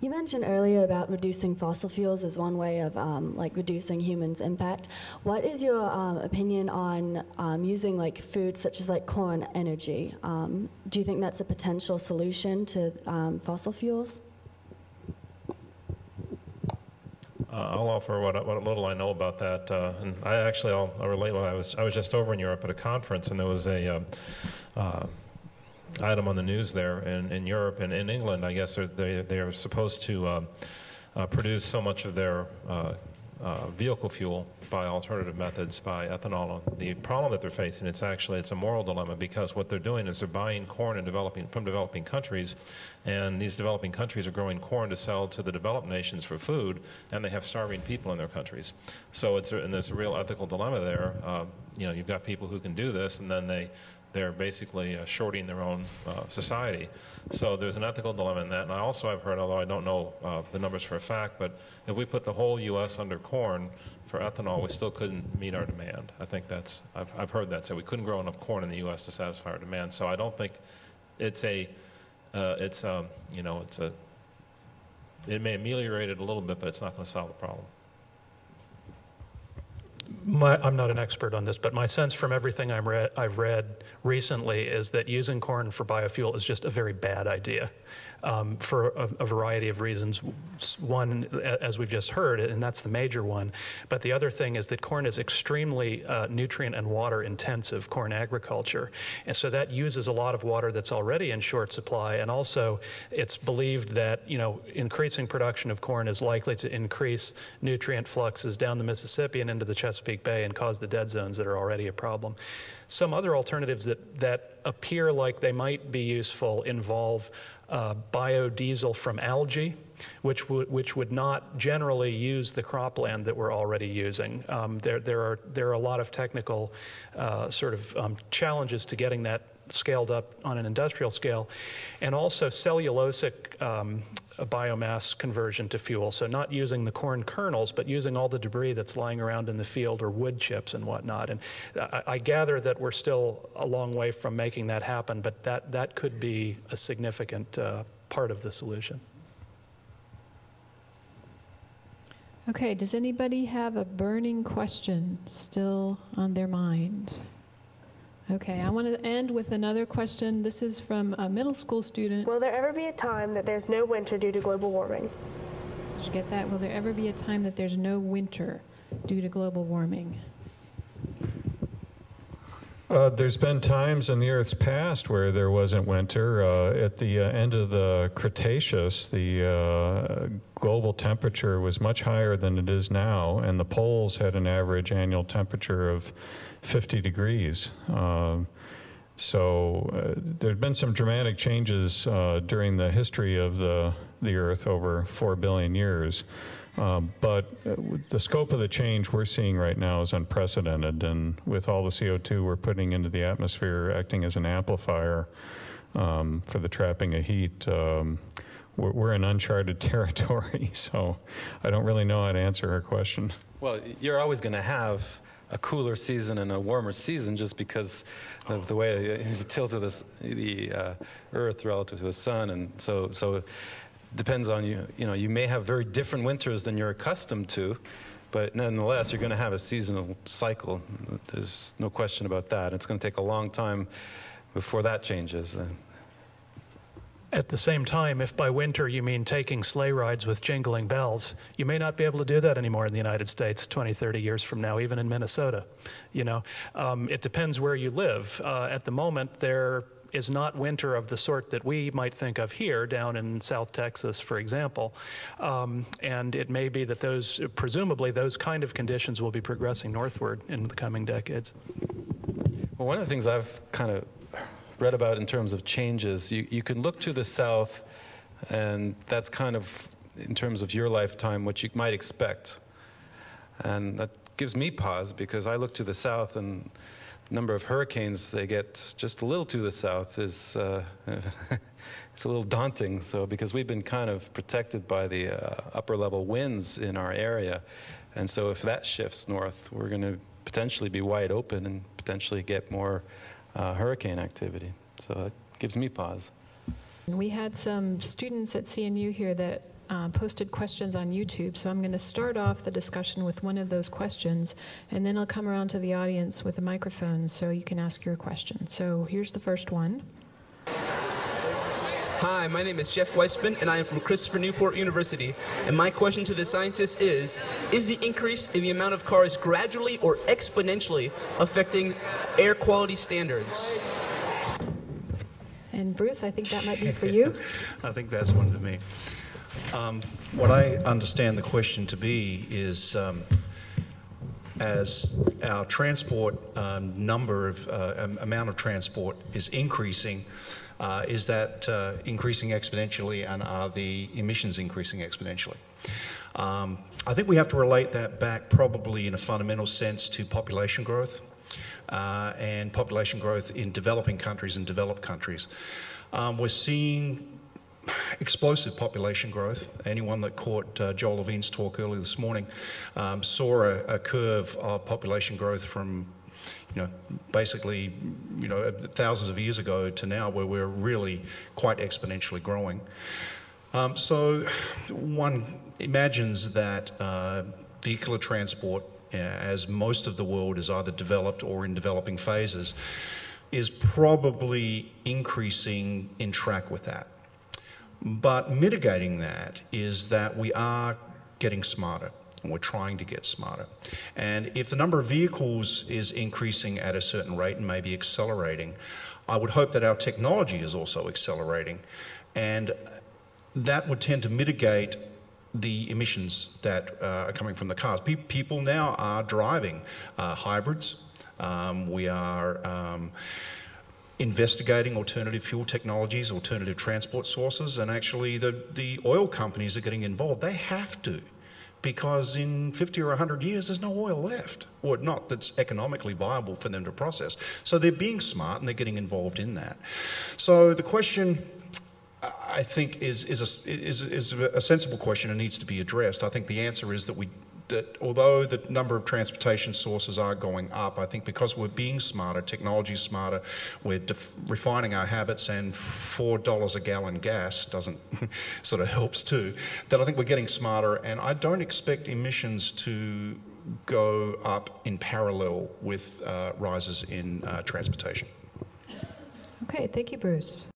You mentioned earlier about reducing fossil fuels as one way of like reducing humans' impact. What is your opinion on using like foods such as like corn energy? Do you think that's a potential solution to fossil fuels? I'll offer what little I know about that, and I'll relate. I was just over in Europe at a conference, and there was a item on the news there in Europe and in England. I guess they are supposed to produce so much of their vehicle fuel by alternative methods, by ethanol. The problem that they're facing, it's a moral dilemma, because what they're doing is they're buying corn from developing countries, and these developing countries are growing corn to sell to the developed nations for food, and they have starving people in their countries. So there's a real ethical dilemma there. You've got people who can do this, and then they're basically shorting their own society. So there's an ethical dilemma in that. And I've heard, although I don't know the numbers for a fact, but if we put the whole U.S. under corn for ethanol, we still couldn't meet our demand. I think I've heard that. So we couldn't grow enough corn in the U.S. to satisfy our demand. So I don't think it may ameliorate it a little bit, but it's not going to solve the problem. I'm not an expert on this, but my sense from everything I've read recently is that using corn for biofuel is just a very bad idea for a variety of reasons. One, as we've just heard, and that's the major one, but the other thing is that corn is extremely nutrient and water intensive, corn agriculture, and so that uses a lot of water that's already in short supply, and also it's believed that increasing production of corn is likely to increase nutrient fluxes down the Mississippi and into the Chesapeake Bay and cause the dead zones that are already a problem. Some other alternatives that appear like they might be useful involve biodiesel from algae, which would not generally use the cropland that we're already using. There are a lot of technical challenges to getting that scaled up on an industrial scale, and also cellulosic biomass conversion to fuel. So not using the corn kernels, but using all the debris that's lying around in the field, or wood chips and whatnot. And I gather that we're still a long way from making that happen, but that could be a significant part of the solution. Okay, does anybody have a burning question still on their minds? Okay, I want to end with another question. This is from a middle school student. Will there ever be a time that there's no winter due to global warming? Did you get that? Will there ever be a time that there's no winter due to global warming? There's been times in the Earth's past where there wasn't winter. At the end of the Cretaceous, the global temperature was much higher than it is now, and the poles had an average annual temperature of 50 degrees. So there have been some dramatic changes during the history of the Earth over 4 billion years. But the scope of the change we're seeing right now is unprecedented, and with all the CO2 we're putting into the atmosphere acting as an amplifier for the trapping of heat, we're in uncharted territory, so I don't really know how to answer her question. Well, you're always going to have a cooler season and a warmer season just because of the way the tilt of the Earth relative to the sun, and so depends on you. You may have very different winters than you're accustomed to, but nonetheless, you're going to have a seasonal cycle. There's no question about that. It's going to take a long time before that changes. At the same time, if by winter you mean taking sleigh rides with jingling bells, you may not be able to do that anymore in the United States 20, 30 years from now, even in Minnesota. It depends where you live. At the moment, there is not winter of the sort that we might think of here down in South Texas, for example. And it may be that presumably those kind of conditions will be progressing northward in the coming decades. Well, one of the things I've kind of read about in terms of changes, you can look to the south, and that's kind of, in terms of your lifetime, what you might expect. And that gives me pause, because I look to the south, and the number of hurricanes they get just a little to the south is it's a little daunting. So because we've been kind of protected by the upper level winds in our area, and so if that shifts north, we're going to potentially be wide open and potentially get more hurricane activity. So it gives me pause. And we had some students at CNU here that posted questions on YouTube, so I'm going to start off the discussion with one of those questions, and then I'll come around to the audience with a microphone so you can ask your question. So here's the first one. Hi, my name is Jeff Weissman, and I am from Christopher Newport University. And my question to the scientists is the increase in the amount of cars gradually or exponentially affecting air quality standards? And Bruce, I think that might be for you. I think that's one for me. What I understand the question to be is, as our transport amount of transport is increasing, is that increasing exponentially, and are the emissions increasing exponentially? I think we have to relate that back probably in a fundamental sense to population growth and population growth in developing countries and developed countries. We're seeing explosive population growth. Anyone that caught Joel Levine's talk earlier this morning saw a curve of population growth from basically, thousands of years ago to now, where we're really quite exponentially growing. So one imagines that vehicular transport, as most of the world is either developed or in developing phases, is probably increasing in track with that. But mitigating that is that we are getting smarter, and we're trying to get smarter. And if the number of vehicles is increasing at a certain rate and maybe accelerating, I would hope that our technology is also accelerating, and that would tend to mitigate the emissions that are coming from the cars. People now are driving hybrids. We are investigating alternative fuel technologies, alternative transport sources, and actually the oil companies are getting involved. They have to, because in 50 or 100 years there's no oil left, or not that's economically viable for them to process. So they're being smart and they're getting involved in that. So the question, I think, is a sensible question and needs to be addressed. I think the answer is that although the number of transportation sources are going up, I think because we're being smarter, technology is smarter, we're refining our habits, and $4 a gallon gas doesn't sort of helps too, that I think we're getting smarter, and I don't expect emissions to go up in parallel with rises in transportation. Okay, thank you, Bruce.